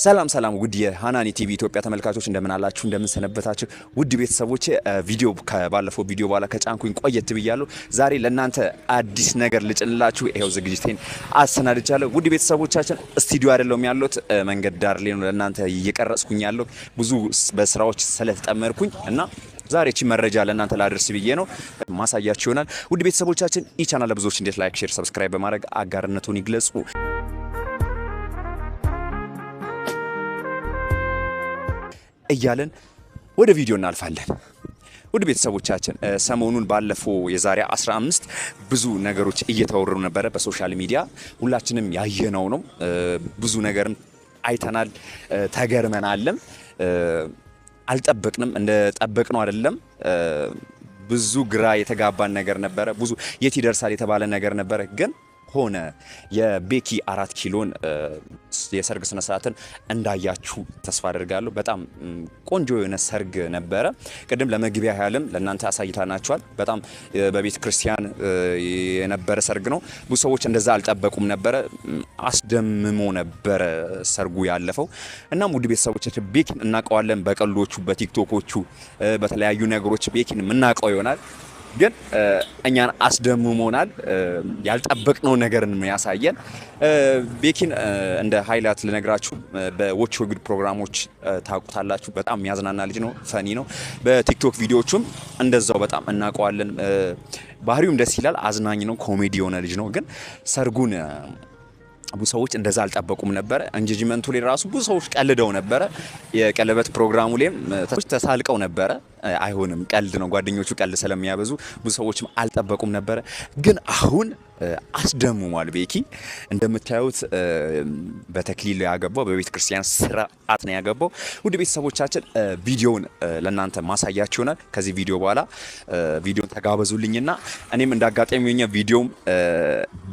ሰላም ሰላም ውድ የሃናኒ ቲቪ ኢትዮጵያ ተመልካቾች እንደምን አላችሁ እንደምን ሰነበታችሁ ውድ ቤተሰቦቼ ቪዲዮ ከባለፈው ቪዲዮ በኋላ ከጫንኩኝ ቆየት ብያለሁ ዛሬ ለእናንተ አዲስ ነገር ልጭንላችሁ ይሄው ዝግጅቴን አሰናድቻለሁ ውድ ቤተሰቦቻችን ስቱዲዮ አይደለም ያለሁት መንገድ ዳር ላይ ነው ለእናንተ እየቀረጽኩኝ ያለው ብዙ በስራዎች ስለተጠመርኩኝ እና ዛሬ እቺ መረጃ ለእናንተ ላደርስ ብዬ ነው ማሳያችሁ ይሆናል ውድ ቤተሰቦቻችን ኢ ቻናል ለብዙዎች እንዴት ላይክ ሼር ሰብስክራይብ በማድረግ አጋርነቱን ይግለጹ እያለን ወደ ቪዲዮ እናልፋለን ወደ ቤተሰቦቻችን ሰሞኑን ባለፈው የዛሬ 15 ብዙ ነገሮች እየተወረሩ ነበር በሶሻል ሚዲያ ሁላችንም ያየነው ነው ብዙ ነገርን አይተናል ተገርመናልም አልጠበቅንም እንደ ጠበቅነው አይደለም ብዙ ግራ የተጋባን ነገር ነበር ብዙ የት ይደርሳል የተባለ ነገር ነበር ግን ሆነ የቤኪ 4 ኪሎን የሰርግ ስነ ስርዓትን እንዳያችሁ ተስፋ አደርጋለሁ በጣም ቆንጆ የሆነ ሰርግ ነበረ ቀደም ለመግቢያ ያለም ለእናንተ አሳይታናችኋል በጣም በቤተ ክርስቲያን የነበረ ሰርግ ነው ብዙ ሰዎች እንደዛ አልጠበቁም ነበር አስደምሞ ነበር ሰርጉ ያለፈው እና ውድ ቤተሰቦቻችን ቤኪን እናቀዋለን በቀሎቹ በቲክቶኮቹ በተለያዩ ነገሮች ቤኪን ምናቀው ይሆናል ግን እኛን አስደምሞናል ያልጠበቅነው ነገርን ያሳየን ቤኪን እንደ ሃይላይት ለነግራችሁ በwatch your good ፕሮግራሞች ታቁታላችሁ በጣም የሚያዝናና ልጅ ነው ፈኒ ነው በቲክቶክ ቪዲዮዎቹም እንደዛው በጣም እናቀዋለን ባህሪውም ደስ ይላል አዝናኝ ነው ኮሜዲ የሆነ ልጅ ነው ግን ሰርጉን ብዙ ሰዎች እንደዛ አልጠበቁም ነበር እንጂጅመንቱ ላይ ራሱ ብዙ ሰዎች ቀልደው ነበር የቀለበት ፕሮግራሙ ላይም ተሳልቀው ነበር አይሆንም ቀልድ ነው ጓደኞቹ ቀልድ ስለሚያበዙ ብዙ ሰዎችም አልጠበቁም ነበር ግን አሁን አስደምሟል ቤኪ እንደምታዩት በተክሊል ያገባው በቤተ ክርስቲያን ስርዓት ነው ያገባው ውድ ቤተሰቦቻችን ቪዲዮውን ለእናንተ ማሳያችሁ ይሆናል ከዚህ ቪዲዮ በኋላ ቪዲዮን ተጋበዙልኝና እኔም እንዳጋጣሚ የኛ ቪዲዮም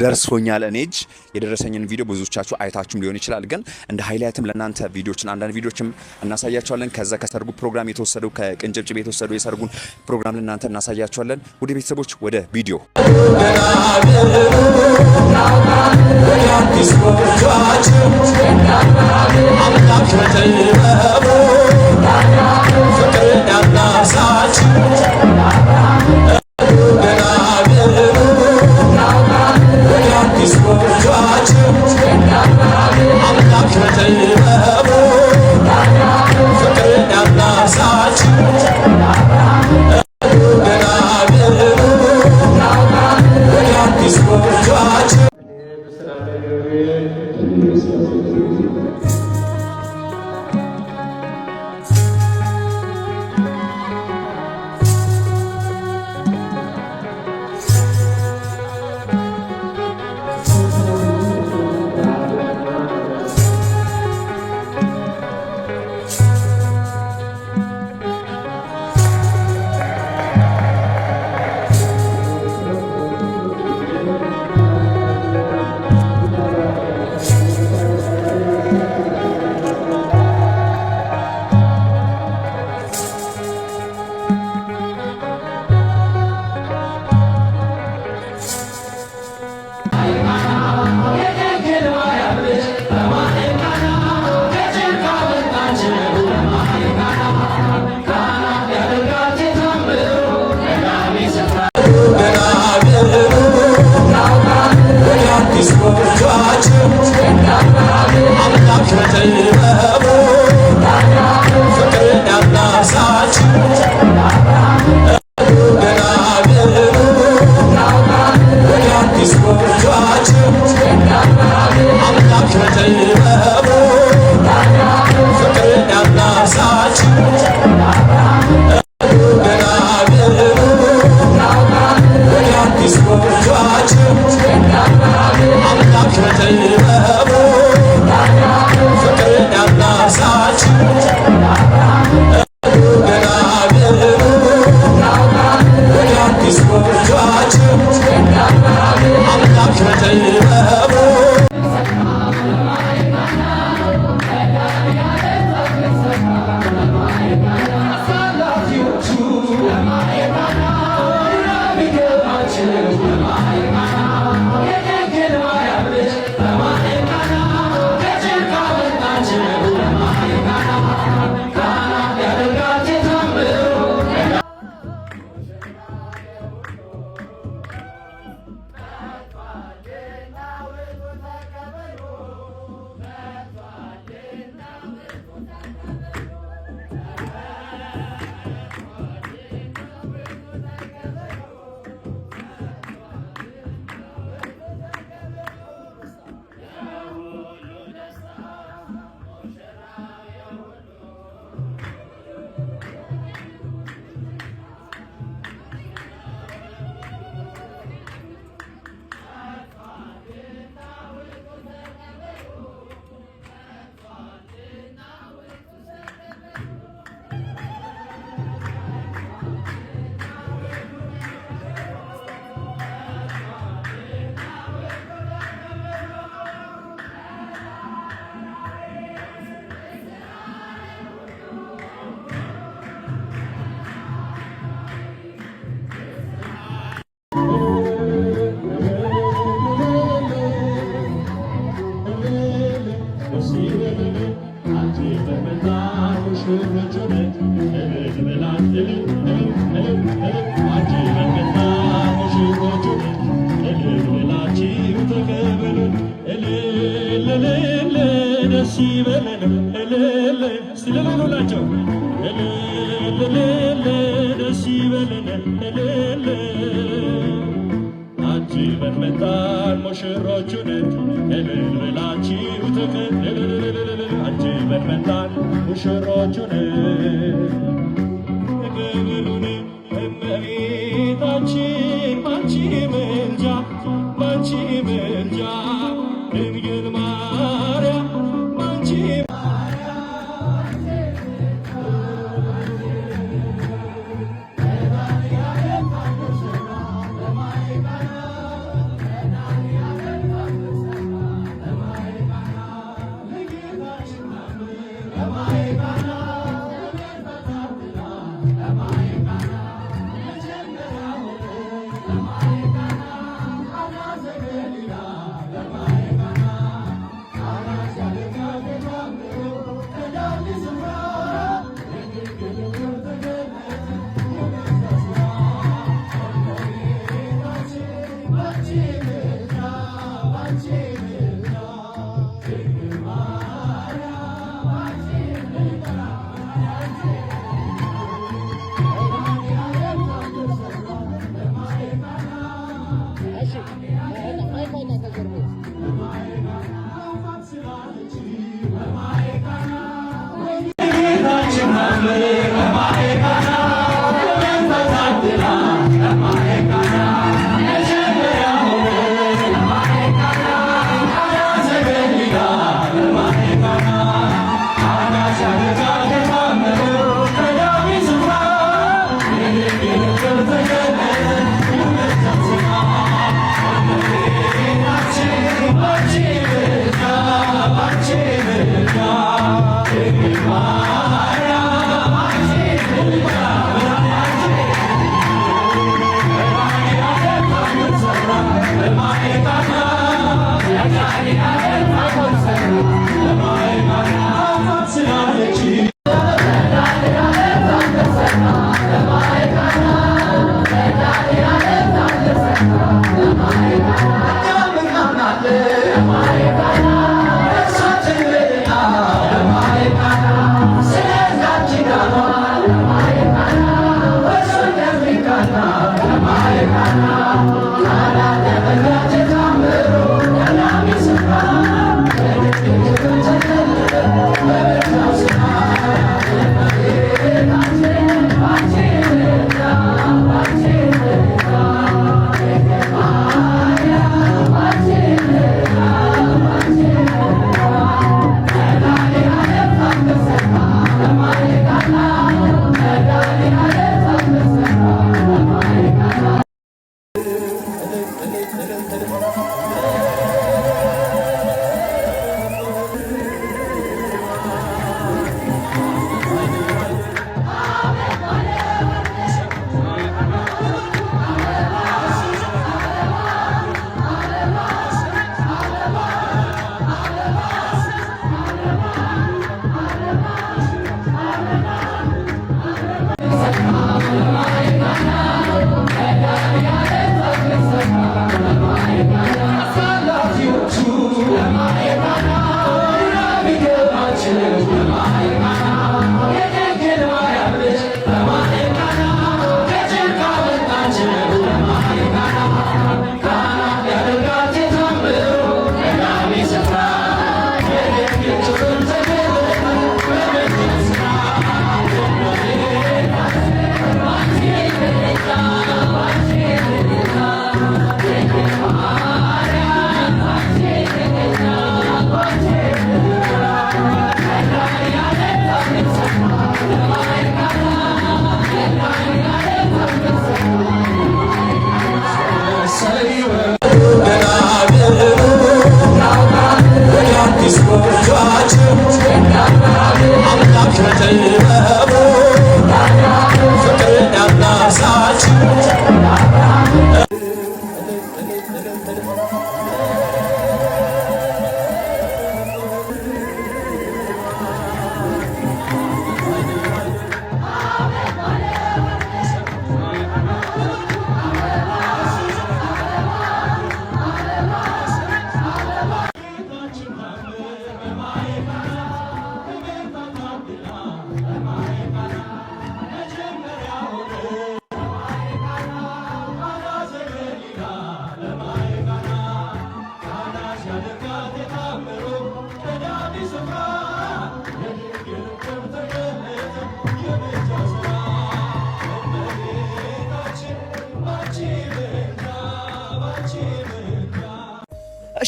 ደርሶኛል እኔጅ የደረሰኝን ቪዲዮ ብዙዎቻችሁ አይታችሁም ሊሆን ይችላል ግን እንደ ሃይላይትም ለእናንተ ቪዲዮችን አንዳንድ ቪዲዮችም እናሳያችኋለን ከዛ ከሰርጉ ፕሮግራም የተወሰደው ከቅንጭብጭብ የተወሰደው የሰርጉን ፕሮግራም ለእናንተ እናሳያችኋለን ውድ ቤተሰቦች ወደ ቪዲዮ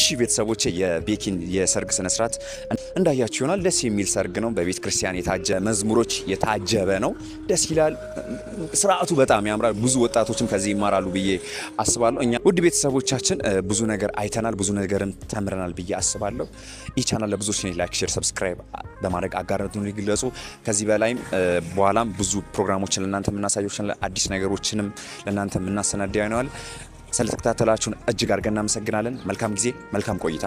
እሺ ቤተሰቦቼ የቤኪን የሰርግ ስነ ስርዓት እንዳያችሁ ይሆናል። ደስ የሚል ሰርግ ነው። በቤተ ክርስቲያን የታጀበ መዝሙሮች የታጀበ ነው። ደስ ይላል። ስርዓቱ በጣም ያምራል። ብዙ ወጣቶችም ከዚህ ይማራሉ ብዬ አስባለሁ። እኛ ውድ ቤተሰቦቻችን ብዙ ነገር አይተናል፣ ብዙ ነገርም ተምረናል ብዬ አስባለሁ። ይህ ቻናል ለብዙዎች ላይክ፣ ሼር፣ ሰብስክራይብ በማድረግ አጋርነቱን ይግለጹ። ከዚህ በላይም በኋላም ብዙ ፕሮግራሞችን ለእናንተ የምናሳያችሁ አዲስ ነገሮችንም ለእናንተ የምናሰናዳ ይሆናል። ስለተከታተላችሁን እጅግ አድርገን እናመሰግናለን። መልካም ጊዜ፣ መልካም ቆይታ